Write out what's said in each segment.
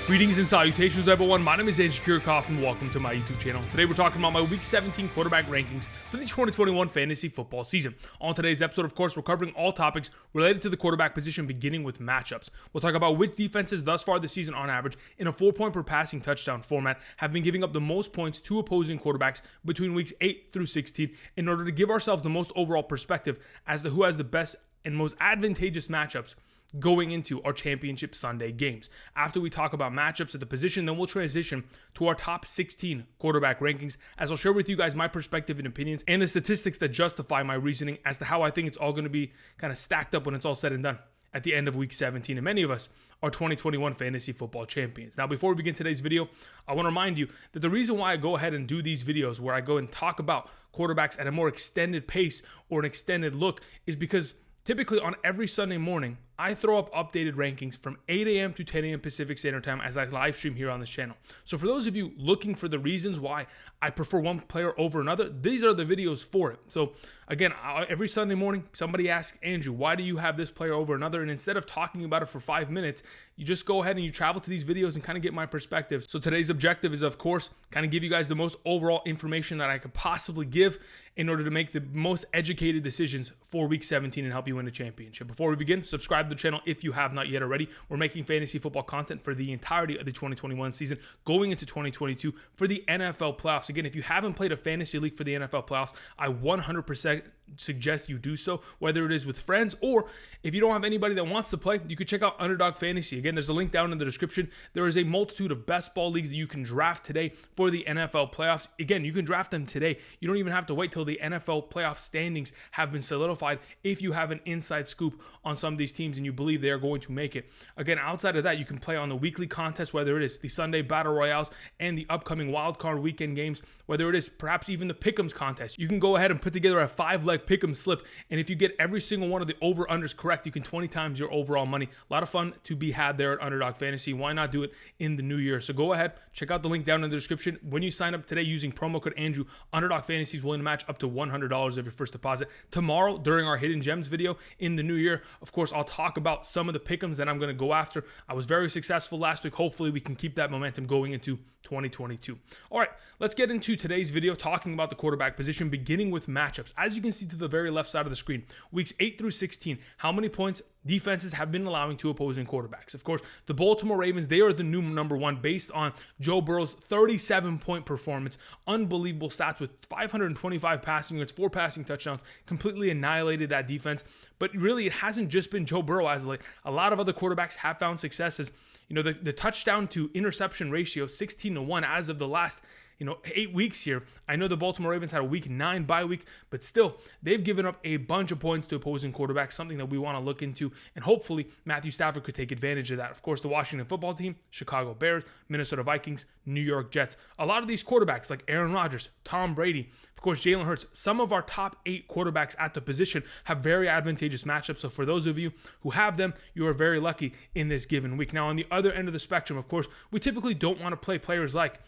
Greetings and salutations, everyone. My name is Andrew Kirchhoff, and welcome to my YouTube channel. Today, we're talking about my Week 17 quarterback rankings for the 2021 fantasy football season. On today's episode, of course, we're covering all topics related to the quarterback position, beginning with matchups. We'll talk about which defenses thus far this season, on average, in a 4-point per passing touchdown format, have been giving up the most points to opposing quarterbacks between weeks 8 through 16 in order to give ourselves the most overall perspective as to who has the best and most advantageous matchups going into our championship Sunday games. After we talk about matchups at the position, then we'll transition to our top 16 quarterback rankings, as I'll share with you guys my perspective and opinions and the statistics that justify my reasoning as to how I think it's all going to be kind of stacked up when it's all said and done at the end of week 17, and many of us are 2021 fantasy football champions. Now, before we begin today's video, I want to remind you that the reason why I go ahead and do these videos where I go and talk about quarterbacks at a more extended pace or an extended look is because typically on every Sunday morning, I throw up updated rankings from 8 a.m. to 10 a.m. Pacific Standard Time as I live stream here on this channel. So for those of you looking for the reasons why I prefer one player over another, these are the videos for it. So again, every Sunday morning, somebody asks, Andrew, why do you have this player over another? And instead of talking about it for 5 minutes, you just go ahead and you travel to these videos and kind of get my perspective. So today's objective is, of course, kind of give you guys the most overall information that I could possibly give in order to make the most educated decisions for week 17 and help you win the championship. Before we begin, subscribe to the channel if you have not yet already. We're making fantasy football content for the entirety of the 2021 season, going into 2022 for the NFL playoffs. Again, if you haven't played a fantasy league for the NFL playoffs, I 100% suggest you do so, whether it is with friends or if you don't have anybody that wants to play, you could check out Underdog Fantasy. Again, there's a link down in the description. There is a multitude of best ball leagues that you can draft today for the NFL playoffs. Again, you can draft them today. You don't even have to wait till the NFL playoff standings have been solidified if you have an inside scoop on some of these teams and you believe they are going to make it. Again, outside of that, you can play on the weekly contest, whether it is the Sunday Battle Royales and the upcoming wildcard weekend games, whether it is perhaps even the Pick'ems contest. You can go ahead and put together a 5-leg Pick'em slip, and if you get every single one of the over-unders correct, you can 20 times your overall money. A lot of fun to be had there at Underdog Fantasy. Why not do it in the new year? So go ahead, check out the link down in the description. When you sign up today using promo code Andrew, Underdog Fantasy is willing to match up to $100 of your first deposit. Tomorrow, during our Hidden Gems video in the new year, of course, I'll talk about some of the Pick'ems that I'm going to go after. I was very successful last week. Hopefully, we can keep that momentum going into 2022. All right, let's get into today's video talking about the quarterback position, beginning with matchups. As you can see to the very left side of the screen, weeks 8 through 16, how many points defenses have been allowing to opposing quarterbacks. Of course, the Baltimore Ravens, they are the new number one based on Joe Burrow's 37-point performance. Unbelievable stats with 525 passing yards, 4 passing touchdowns, completely annihilated that defense. But really, it hasn't just been Joe Burrow as late. A lot of other quarterbacks have found successes. You know, the touchdown to interception ratio, 16-1 as of the last 8 weeks here. I know the Baltimore Ravens had a week 9 bye week, but still, they've given up a bunch of points to opposing quarterbacks, something that we want to look into, and hopefully Matthew Stafford could take advantage of that. Of course, the Washington football team, Chicago Bears, Minnesota Vikings, New York Jets. A lot of these quarterbacks like Aaron Rodgers, Tom Brady, of course, Jalen Hurts, some of our top 8 quarterbacks at the position have very advantageous matchups. So for those of you who have them, you are very lucky in this given week. Now, on the other end of the spectrum, of course, we typically don't want to play players like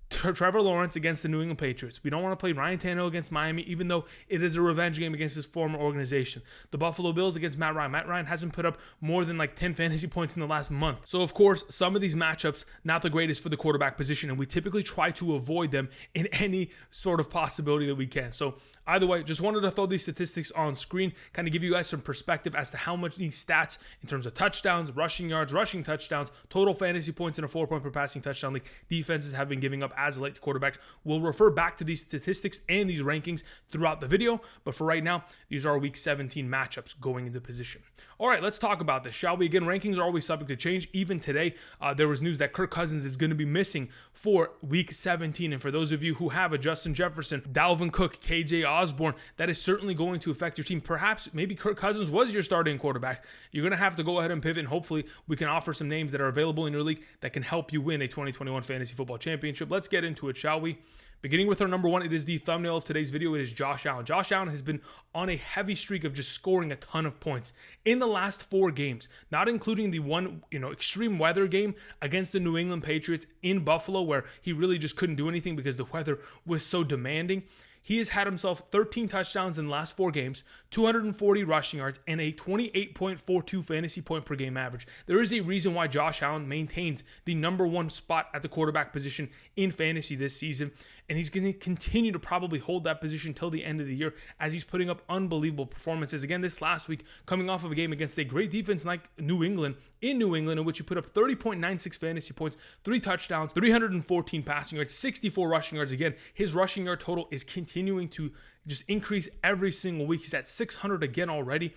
Trevor Lawrence against the New England Patriots. We don't want to play Ryan Tannehill against Miami, even though it is a revenge game against his former organization. The Buffalo Bills against Matt Ryan. Matt Ryan hasn't put up more than 10 fantasy points in the last month. So, of course, some of these matchups, not the greatest for the quarterback position, and we typically try to avoid them in any sort of possibility that we can. So, either way, just wanted to throw these statistics on screen, kind of give you guys some perspective as to how much these stats in terms of touchdowns, rushing yards, rushing touchdowns, total fantasy points in a 4-point per passing touchdown league defenses have been giving up as of late to quarterbacks. We'll refer back to these statistics and these rankings throughout the video, but for right now, these are our week 17 matchups going into position. All right, let's talk about this, shall we? Again, rankings are always subject to change. Even today, there was news that Kirk Cousins is going to be missing for week 17, and for those of you who have a Justin Jefferson, Dalvin Cook, KJ Osborne, that is certainly going to affect your team. Perhaps maybe Kirk Cousins was your starting quarterback. You're going to have to go ahead and pivot, and hopefully we can offer some names that are available in your league that can help you win a 2021 fantasy football championship. Let's get into it, shall we? Beginning with our number one, it is the thumbnail of today's video. It is Josh Allen. Josh Allen has been on a heavy streak of just scoring a ton of points in the last 4 games, not including the one, extreme weather game against the New England Patriots in Buffalo, where he really just couldn't do anything because the weather was so demanding. He has had himself 13 touchdowns in the last 4 games, 240 rushing yards, and a 28.42 fantasy point per game average. There is a reason why Josh Allen maintains the number 1 spot at the quarterback position in fantasy this season, and he's going to continue to probably hold that position till the end of the year as he's putting up unbelievable performances. Again, this last week, coming off of a game against a great defense like New England, in which he put up 30.96 fantasy points, 3 touchdowns, 314 passing yards, 64 rushing yards. Again, his rushing yard total is continuing to just increase every single week. He's at 600 again already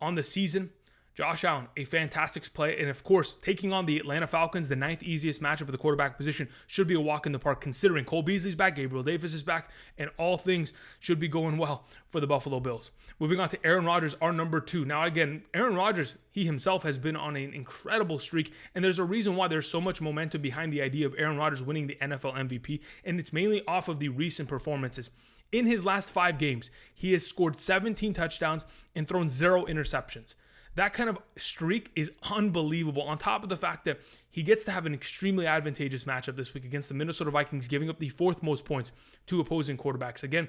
on the season. Josh Allen, a fantastic play. And of course, taking on the Atlanta Falcons, the 9th easiest matchup at the quarterback position, should be a walk in the park considering Cole Beasley's back, Gabriel Davis is back, and all things should be going well for the Buffalo Bills. Moving on to Aaron Rodgers, our number 2. Now again, Aaron Rodgers, he himself has been on an incredible streak, and there's a reason why there's so much momentum behind the idea of Aaron Rodgers winning the NFL MVP, and it's mainly off of the recent performances. In his last 5 games, he has scored 17 touchdowns and thrown 0 interceptions. That kind of streak is unbelievable, on top of the fact that he gets to have an extremely advantageous matchup this week against the Minnesota Vikings, giving up the 4th most points to opposing quarterbacks. Again,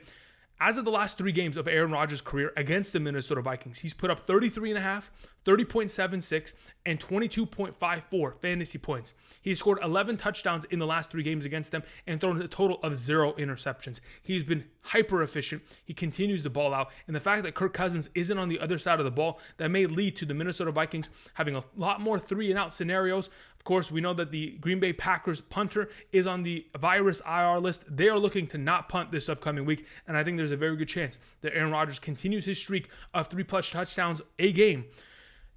as of the last 3 games of Aaron Rodgers' career against the Minnesota Vikings, he's put up 33.5, 30.76, and 22.54 fantasy points. He scored 11 touchdowns in the last 3 games against them and thrown a total of 0 interceptions. He's been hyper efficient. He continues the ball out. And the fact that Kirk Cousins isn't on the other side of the ball, that may lead to the Minnesota Vikings having a lot more 3-and-out scenarios. Of course, we know that the Green Bay Packers punter is on the virus IR list. They are looking to not punt this upcoming week. And I think there's a very good chance that Aaron Rodgers continues his streak of 3+ touchdowns a game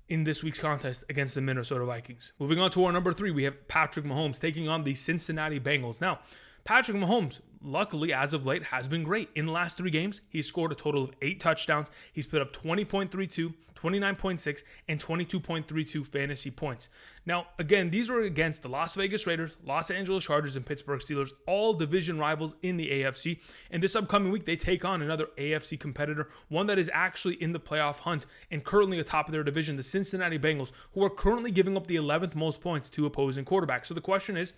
in this week's contest against the Minnesota Vikings. Moving on to our number 3, we have Patrick Mahomes taking on the Cincinnati Bengals. Now, Patrick Mahomes, luckily, as of late, has been great. In the last 3 games, he's scored a total of 8 touchdowns. He's put up 20.32, 29.6, and 22.32 fantasy points. Now, again, these were against the Las Vegas Raiders, Los Angeles Chargers, and Pittsburgh Steelers, all division rivals in the AFC. And this upcoming week, they take on another AFC competitor, one that is actually in the playoff hunt and currently atop of their division, the Cincinnati Bengals, who are currently giving up the 11th most points to opposing quarterbacks. So the question is,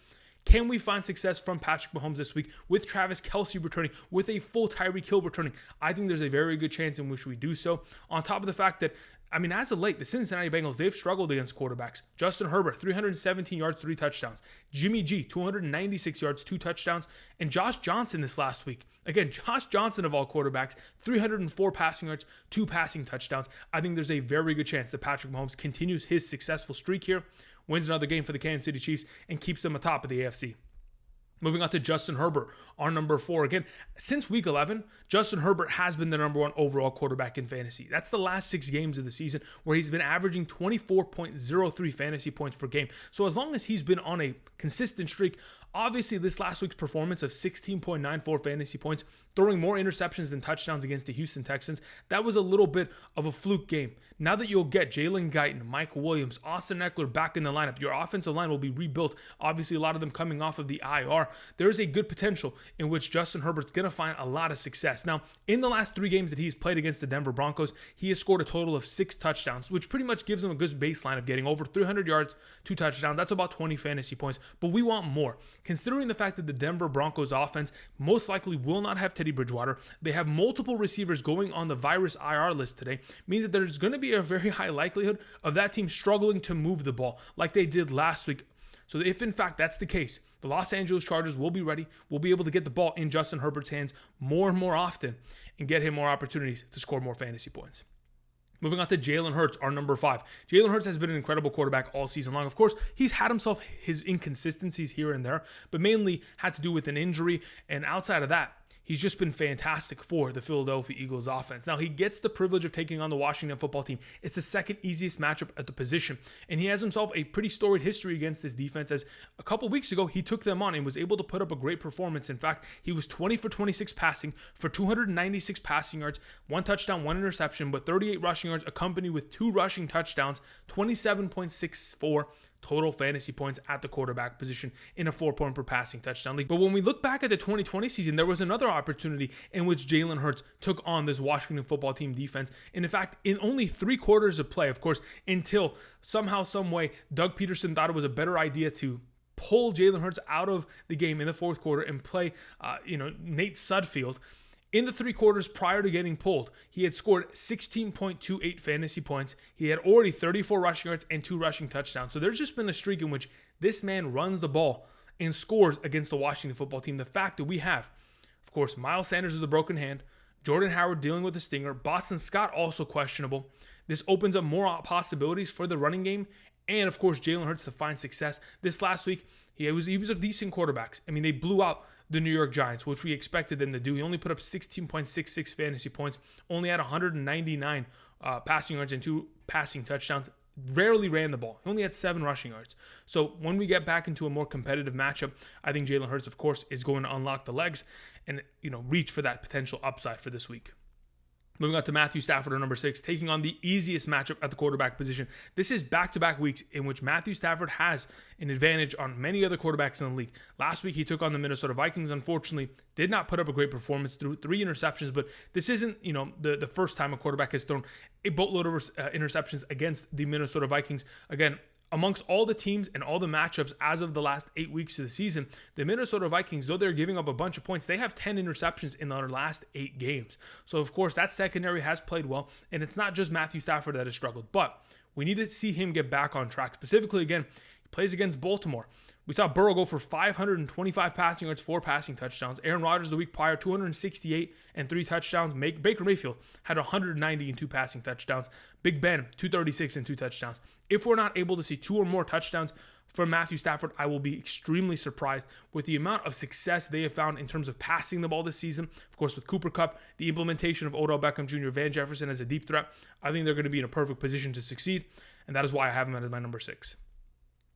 can we find success from Patrick Mahomes this week with Travis Kelce returning, with a full Tyreek Hill returning? I think there's a very good chance in which we do so. On top of the fact that, as of late, the Cincinnati Bengals, they've struggled against quarterbacks. Justin Herbert, 317 yards, 3 touchdowns. Jimmy G, 296 yards, 2 touchdowns. And Josh Johnson this last week. Again, Josh Johnson of all quarterbacks, 304 passing yards, 2 passing touchdowns. I think there's a very good chance that Patrick Mahomes continues his successful streak here, wins another game for the Kansas City Chiefs, and keeps them atop of the AFC. Moving on to Justin Herbert, our number 4. Again, since week 11, Justin Herbert has been the number 1 overall quarterback in fantasy. That's the last 6 games of the season where he's been averaging 24.03 fantasy points per game. So as long as he's been on a consistent streak, obviously this last week's performance of 16.94 fantasy points, throwing more interceptions than touchdowns against the Houston Texans, that was a little bit of a fluke game. Now that you'll get Jalen Guyton, Mike Williams, Austin Eckler back in the lineup, your offensive line will be rebuilt. Obviously, a lot of them coming off of the IR. There is a good potential in which Justin Herbert's going to find a lot of success. Now, in the last 3 games that he's played against the Denver Broncos, he has scored a total of 6 touchdowns, which pretty much gives him a good baseline of getting over 300 yards, 2 touchdowns. That's about 20 fantasy points, but we want more. Considering the fact that the Denver Broncos offense most likely will not have Teddy Bridgewater, they have multiple receivers going on the virus IR list today, means that there's going to be a very high likelihood of that team struggling to move the ball like they did last week. So if in fact that's the case, the Los Angeles Chargers will be ready, will be able to get the ball in Justin Herbert's hands more and more often and get him more opportunities to score more fantasy points. Moving on to Jalen Hurts, our number 5. Jalen Hurts has been an incredible quarterback all season long. Of course, he's had his inconsistencies here and there, but mainly had to do with an injury. And outside of that, he's just been fantastic for the Philadelphia Eagles offense. Now, he gets the privilege of taking on the Washington football team. It's the second easiest matchup at the position. And he has himself a pretty storied history against this defense, as a couple weeks ago, he took them on and was able to put up a great performance. In fact, he was 20 for 26 passing for 296 passing yards, 1 touchdown, 1 interception, but 38 rushing yards accompanied with 2 rushing touchdowns, 27.64 total fantasy points at the quarterback position in a 4-point per passing touchdown league. But when we look back at the 2020 season, there was another opportunity in which Jalen Hurts took on this Washington football team defense. And in fact, in only 3 quarters of play, of course, until somehow, some way, Doug Peterson thought it was a better idea to pull Jalen Hurts out of the game in the 4th quarter and play, Nate Sudfeld. In the 3 quarters prior to getting pulled, he had scored 16.28 fantasy points. He had already 34 rushing yards and 2 rushing touchdowns. So there's just been a streak in which this man runs the ball and scores against the Washington football team. The fact that we have, of course, Miles Sanders with a broken hand, Jordan Howard dealing with a stinger, Boston Scott also questionable. This opens up more possibilities for the running game, and of course, Jalen Hurts to find success. This last week, he was a decent quarterback. I mean, they blew out the New York Giants, which we expected them to do. He only put up 16.66 fantasy points, only had 199 passing yards and 2 passing touchdowns. Rarely ran the ball. He only had 7 rushing yards. So when we get back into a more competitive matchup, I think Jalen Hurts, of course, is going to unlock the legs and reach for that potential upside for this week. Moving on to Matthew Stafford at number 6, taking on the easiest matchup at the quarterback position. This is back-to-back weeks in which Matthew Stafford has an advantage on many other quarterbacks in the league. Last week, he took on the Minnesota Vikings. Unfortunately, did not put up a great performance, threw 3 interceptions, but this isn't, the first time a quarterback has thrown a boatload of interceptions against the Minnesota Vikings. Again, amongst all the teams and all the matchups as of the last 8 weeks of the season, the Minnesota Vikings, though they're giving up a bunch of points, they have 10 interceptions in their last 8 games. So, of course, that secondary has played well, and it's not just Matthew Stafford that has struggled, but we need to see him get back on track. Specifically, again, he plays against Baltimore. We saw Burrow go for 525 passing yards, 4 passing touchdowns. Aaron Rodgers the week prior, 268 and 3 touchdowns. Baker Mayfield had 190 and 2 passing touchdowns. Big Ben, 236 and 2 touchdowns. If we're not able to see 2 or more touchdowns from Matthew Stafford, I will be extremely surprised with the amount of success they have found in terms of passing the ball this season. Of course, with Cooper Kupp, the implementation of Odell Beckham Jr., Van Jefferson as a deep threat, I think they're going to be in a perfect position to succeed, and that is why I have him as my number 6.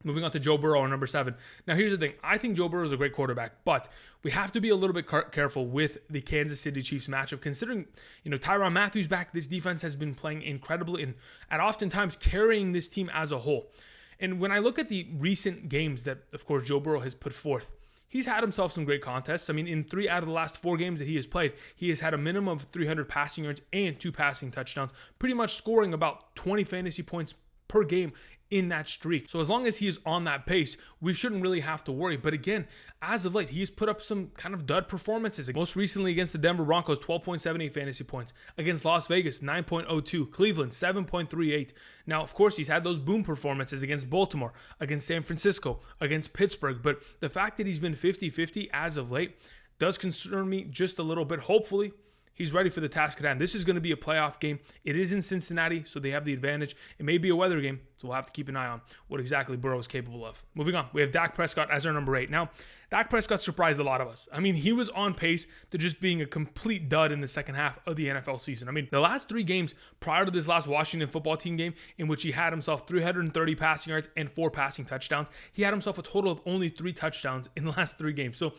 Moving on to Joe Burrow, number 7. Now, here's the thing. I think Joe Burrow is a great quarterback, but we have to be a little bit careful with the Kansas City Chiefs matchup. Considering, Tyrann Mathieu back, this defense has been playing incredibly and oftentimes carrying this team as a whole. And when I look at the recent games that, of course, Joe Burrow has put forth, he's had himself some great contests. I mean, in 3 out of the last 4 games that he has played, he has had a minimum of 300 passing yards and 2 passing touchdowns, pretty much scoring about 20 fantasy points per game in that streak. So as long as he is on that pace, we shouldn't really have to worry. But again, as of late, he's put up some kind of dud performances. Most recently against the Denver Broncos, 12.78 fantasy points. Against Las Vegas, 9.02. Cleveland, 7.38. Now, of course, he's had those boom performances against Baltimore, against San Francisco, against Pittsburgh. But the fact that he's been 50-50 as of late does concern me just a little bit. Hopefully, he's ready for the task at hand. This is going to be a playoff game. It is in Cincinnati, so they have the advantage. It may be a weather game, so we'll have to keep an eye on what exactly Burrow is capable of. Moving on, we have Dak Prescott as our number 8. Now, Dak Prescott surprised a lot of us. I mean, he was on pace to just being a complete dud in the second half of the NFL season. I mean, the last 3 games prior to this last Washington football team game, in which he had himself 330 passing yards and 4 passing touchdowns, he had himself a total of only 3 touchdowns in the last 3 games. So,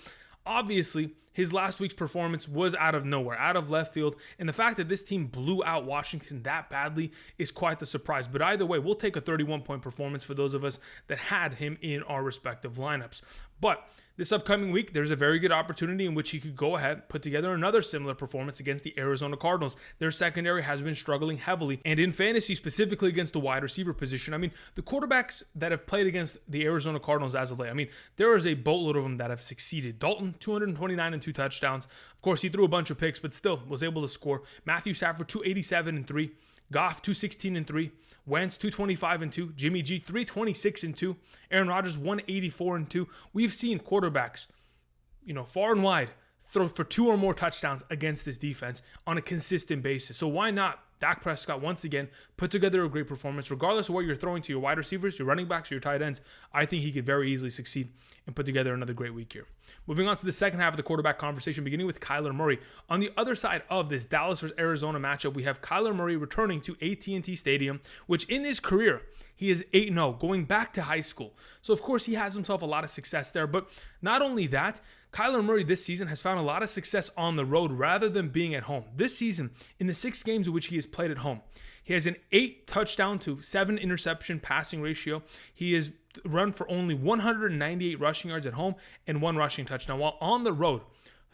obviously, his last week's performance was out of nowhere, out of left field, and the fact that this team blew out Washington that badly is quite the surprise. But either way, we'll take a 31-point performance for those of us that had him in our respective lineups. But this upcoming week, there's a very good opportunity in which he could go ahead, put together another similar performance against the Arizona Cardinals. Their secondary has been struggling heavily, and in fantasy, specifically against the wide receiver position. I mean, the quarterbacks that have played against the Arizona Cardinals as of late, I mean, there is a boatload of them that have succeeded. Dalton, 229 and 2 touchdowns. Of course, he threw a bunch of picks, but still was able to score. Matthew Stafford, 287 and 3. Goff, 216 and 3. Wentz, 225 and 2. Jimmy G, 326 and 2. Aaron Rodgers, 184 and 2. We've seen quarterbacks, far and wide throw for 2 or more touchdowns against this defense on a consistent basis. So why not Dak Prescott once again put together a great performance, regardless of what you're throwing to your wide receivers, your running backs, or your tight ends? I think he could very easily succeed and put together another great week here. Moving on to the second half of the quarterback conversation, beginning with Kyler Murray. On the other side of this Dallas versus Arizona matchup, we have Kyler Murray returning to AT&T Stadium, which in his career, he is 8-0, going back to high school. So, of course, he has himself a lot of success there. But not only that, Kyler Murray this season has found a lot of success on the road rather than being at home. This season, in the 6 games in which he has played at home, he has an 8 touchdown to 7 interception passing ratio. He has run for only 198 rushing yards at home and 1 rushing touchdown, while on the road,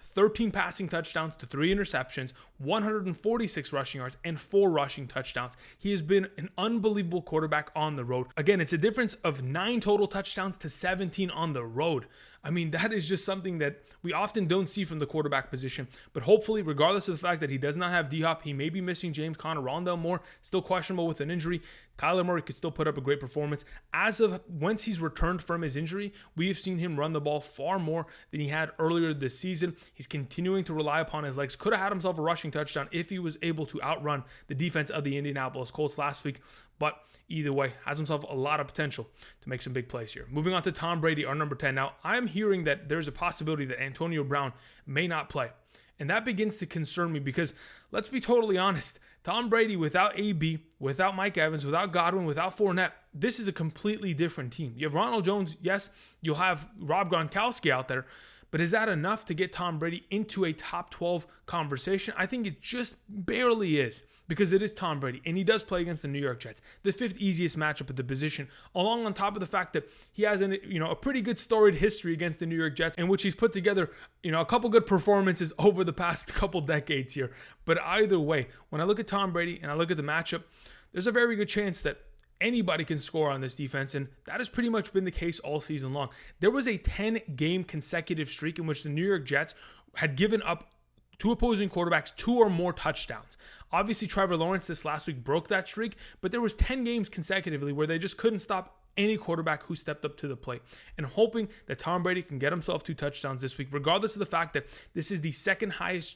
13 passing touchdowns to 3 interceptions, 146 rushing yards, and 4 rushing touchdowns. He has been an unbelievable quarterback on the road. Again, it's a difference of 9 total touchdowns to 17 on the road. I mean, that is just something that we often don't see from the quarterback position. But hopefully, regardless of the fact that he does not have D-Hop, he may be missing James Conner, Rondale Moore, still questionable with an injury. Kyler Murray could still put up a great performance. As of once he's returned from his injury, we have seen him run the ball far more than he had earlier this season. He's continuing to rely upon his legs. Could have had himself a rushing touchdown if he was able to outrun the defense of the Indianapolis Colts last week. But either way, has himself a lot of potential to make some big plays here. Moving on to Tom Brady, our number 10. Now, I'm hearing that there's a possibility that Antonio Brown may not play. And that begins to concern me because, let's be totally honest, Tom Brady without AB, without Mike Evans, without Godwin, without Fournette, this is a completely different team. You have Ronald Jones, yes, you'll have Rob Gronkowski out there, but is that enough to get Tom Brady into a top 12 conversation? I think it just barely is, because it is Tom Brady, and he does play against the New York Jets, the 5th easiest matchup at the position, along on top of the fact that he has a pretty good storied history against the New York Jets, in which he's put together a couple good performances over the past couple decades here. But either way, when I look at Tom Brady and I look at the matchup, there's a very good chance that anybody can score on this defense, and that has pretty much been the case all season long. There was a 10-game consecutive streak in which the New York Jets had given up to opposing quarterbacks 2 or more touchdowns. Obviously, Trevor Lawrence this last week broke that streak, but there was 10 games consecutively where they just couldn't stop any quarterback who stepped up to the plate. And hoping that Tom Brady can get himself 2 touchdowns this week, regardless of the fact that this is the second highest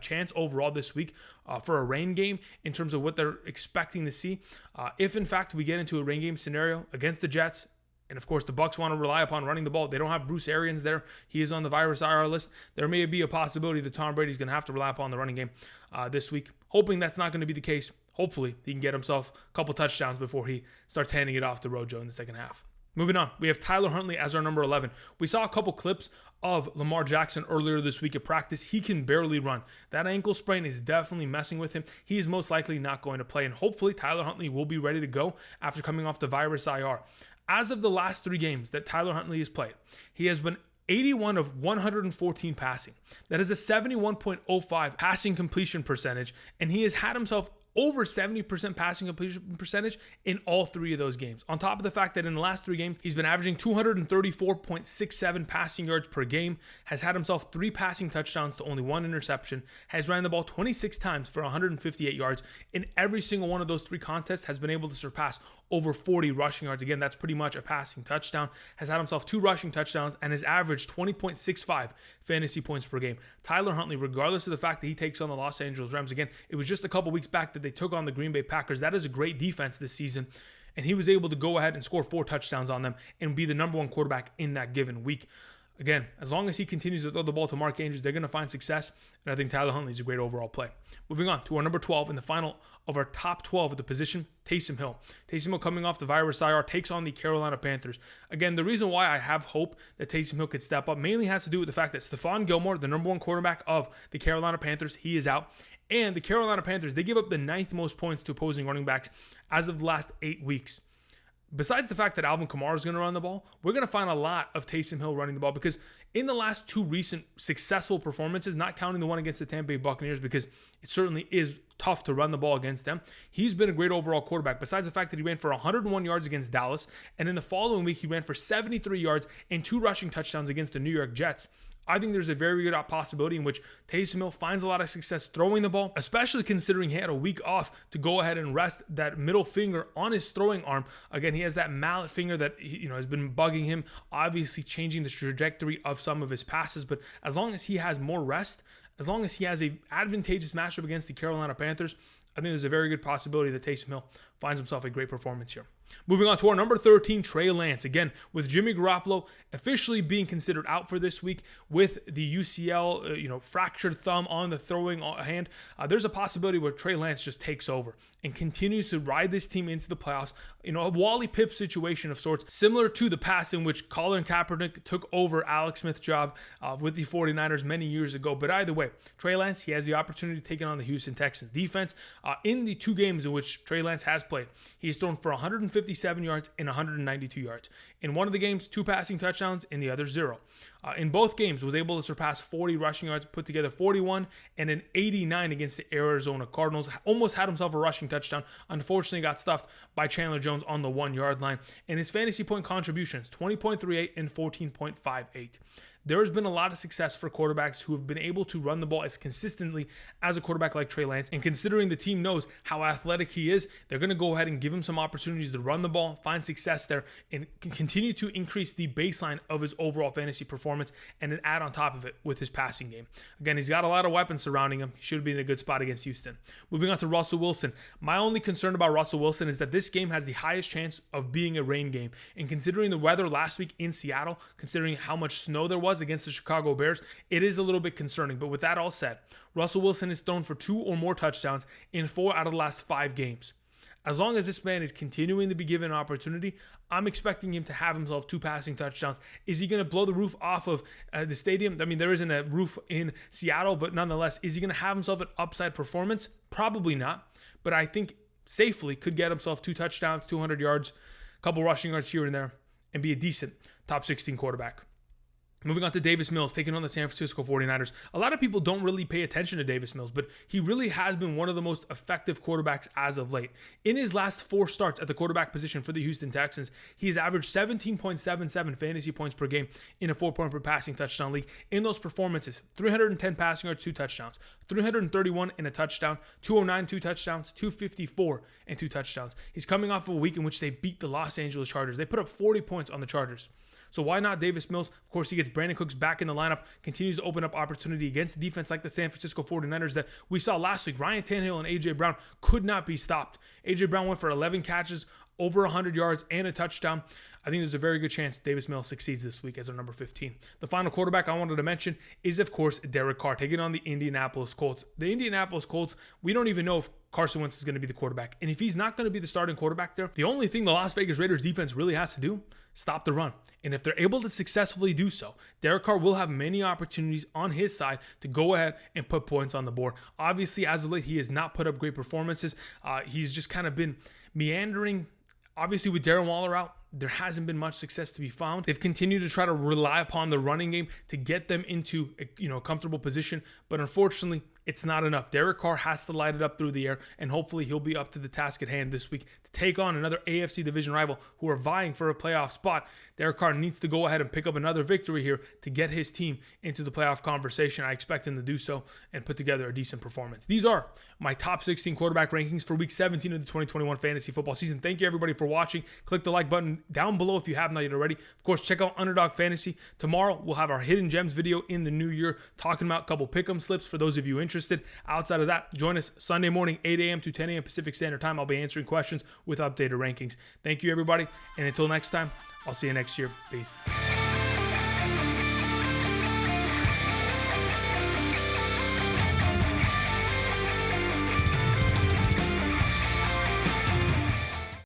chance overall this week for a rain game in terms of what they're expecting to see. If, in fact, we get into a rain game scenario against the Jets, and of course, the Bucs want to rely upon running the ball. They don't have Bruce Arians there. He is on the virus IR list. There may be a possibility that Tom Brady's going to have to rely upon the running game this week. Hoping that's not going to be the case. Hopefully, he can get himself a couple touchdowns before he starts handing it off to Rojo in the second half. Moving on, we have Tyler Huntley as our number 11. We saw a couple clips of Lamar Jackson earlier this week at practice. He can barely run. That ankle sprain is definitely messing with him. He is most likely not going to play, and hopefully Tyler Huntley will be ready to go after coming off the virus IR. As of the last 3 games that Tyler Huntley has played, he has been 81 of 114 passing. That is a 71.05 passing completion percentage, and he has had himself over 70% passing completion percentage in all 3 of those games. On top of the fact that in the last 3 games, he's been averaging 234.67 passing yards per game, has had himself 3 passing touchdowns to only 1 interception, has ran the ball 26 times for 158 yards. In every single one of those 3 contests, has been able to surpass over 40 rushing yards. Again, that's pretty much a passing touchdown. Has had himself 2 rushing touchdowns and has averaged 20.65 fantasy points per game. Tyler Huntley, regardless of the fact that he takes on the Los Angeles Rams, again, it was just a couple weeks back that they took on the Green Bay Packers. That is a great defense this season, and he was able to go ahead and score 4 touchdowns on them and be the number 1 quarterback in that given week. Again, as long as he continues to throw the ball to Mark Andrews, they're going to find success, and I think Tyler Huntley is a great overall play. Moving on to our number 12 in the final of our top 12 at the position, Taysom Hill. Taysom Hill, coming off the virus IR, takes on the Carolina Panthers. Again, the reason why I have hope that Taysom Hill could step up mainly has to do with the fact that Stephon Gilmore, the number 1 quarterback of the Carolina Panthers, he is out. And the Carolina Panthers, they give up the 9th most points to opposing running backs as of the last 8 weeks. Besides the fact that Alvin Kamara is going to run the ball, we're going to find a lot of Taysom Hill running the ball, because in the last 2 recent successful performances, not counting the one against the Tampa Bay Buccaneers, because it certainly is tough to run the ball against them, he's been a great overall quarterback. Besides the fact that he ran for 101 yards against Dallas, and in the following week, he ran for 73 yards and 2 rushing touchdowns against the New York Jets. I think there's a very good possibility in which Taysom Hill finds a lot of success throwing the ball, especially considering he had a week off to go ahead and rest that middle finger on his throwing arm. Again, he has that mallet finger that has been bugging him, obviously changing the trajectory of some of his passes. But as long as he has more rest, as long as he has a advantageous matchup against the Carolina Panthers, I think there's a very good possibility that Taysom Hill finds himself a great performance here. Moving on to our number 13, Trey Lance. Again, with Jimmy Garoppolo officially being considered out for this week with the UCL, fractured thumb on the throwing hand, there's a possibility where Trey Lance just takes over and continues to ride this team into the playoffs. A Wally Pipp situation of sorts, similar to the past in which Colin Kaepernick took over Alex Smith's job with the 49ers many years ago. But either way, Trey Lance, he has the opportunity to take on the Houston Texans defense. In the 2 games in which Trey Lance has played, he has thrown for 150 157 yards and 192 yards. In one of the games, 2 passing touchdowns, in the other 0. In both games, was able to surpass 40 rushing yards, put together 41 and an 89 against the Arizona Cardinals. Almost had himself a rushing touchdown. Unfortunately, got stuffed by Chandler Jones on the 1-yard line. And his fantasy point contributions, 20.38 and 14.58. There has been a lot of success for quarterbacks who have been able to run the ball as consistently as a quarterback like Trey Lance. And considering the team knows how athletic he is, they're going to go ahead and give him some opportunities to run the ball, find success there, and continue to increase the baseline of his overall fantasy performance and then add on top of it with his passing game. Again, he's got a lot of weapons surrounding him. He should be in a good spot against Houston. Moving on to Russell Wilson. My only concern about Russell Wilson is that this game has the highest chance of being a rain game. And considering the weather last week in Seattle, considering how much snow there was against the Chicago Bears, it is a little bit concerning. But with that all said, Russell Wilson has thrown for 2 or more touchdowns in 4 out of the last 5 games. As long as this man is continuing to be given an opportunity, I'm expecting him to have himself 2 passing touchdowns. Is he going to blow the roof off of the stadium? I mean, there isn't a roof in Seattle, but nonetheless, is he going to have himself an upside performance? Probably not. But I think safely could get himself 2 touchdowns, 200 yards, a couple rushing yards here and there, and be a decent top 16 quarterback. Moving on to Davis Mills, taking on the San Francisco 49ers. A lot of people don't really pay attention to Davis Mills, but he really has been one of the most effective quarterbacks as of late. In his last 4 starts at the quarterback position for the Houston Texans, he has averaged 17.77 fantasy points per game in a 4-point per passing touchdown league. In those performances, 310 passing yards, 2 touchdowns, 331 and a touchdown, 209, 2 touchdowns, 254 and 2 touchdowns. He's coming off of a week in which they beat the Los Angeles Chargers. They put up 40 points on the Chargers. So why not Davis Mills? Of course, he gets Brandon Cooks back in the lineup, continues to open up opportunity against a defense like the San Francisco 49ers that we saw last week. Ryan Tannehill and A.J. Brown could not be stopped. A.J. Brown went for 11 catches, over 100 yards, and a touchdown. I think there's a very good chance Davis Mills succeeds this week as our number 15. The final quarterback I wanted to mention is, of course, Derek Carr, taking on the Indianapolis Colts. The Indianapolis Colts, we don't even know if Carson Wentz is going to be the quarterback. And if he's not going to be the starting quarterback there, the only thing the Las Vegas Raiders defense really has to do, stop the run. And if they're able to successfully do so, Derek Carr will have many opportunities on his side to go ahead and put points on the board. Obviously, as of late, he has not put up great performances. He's just kind of been meandering. Obviously, with Darren Waller out, there hasn't been much success to be found. They've continued to try to rely upon the running game to get them into a comfortable position, but unfortunately, it's not enough. Derek Carr has to light it up through the air, and hopefully he'll be up to the task at hand this week to take on another AFC division rival who are vying for a playoff spot. Derek Carr needs to go ahead and pick up another victory here to get his team into the playoff conversation. I expect him to do so and put together a decent performance. These are my top 16 quarterback rankings for week 17 of the 2021 fantasy football season. Thank you everybody for watching. Click the like button down below if you have not yet already. Of course, check out Underdog Fantasy. Tomorrow, we'll have our Hidden Gems video in the new year talking about a couple pick'em slips for those of you interested. Outside of that, join us Sunday morning, 8 a.m. to 10 a.m. Pacific Standard Time. I'll be answering questions with updated rankings. Thank you, everybody. And until next time, I'll see you next year. Peace.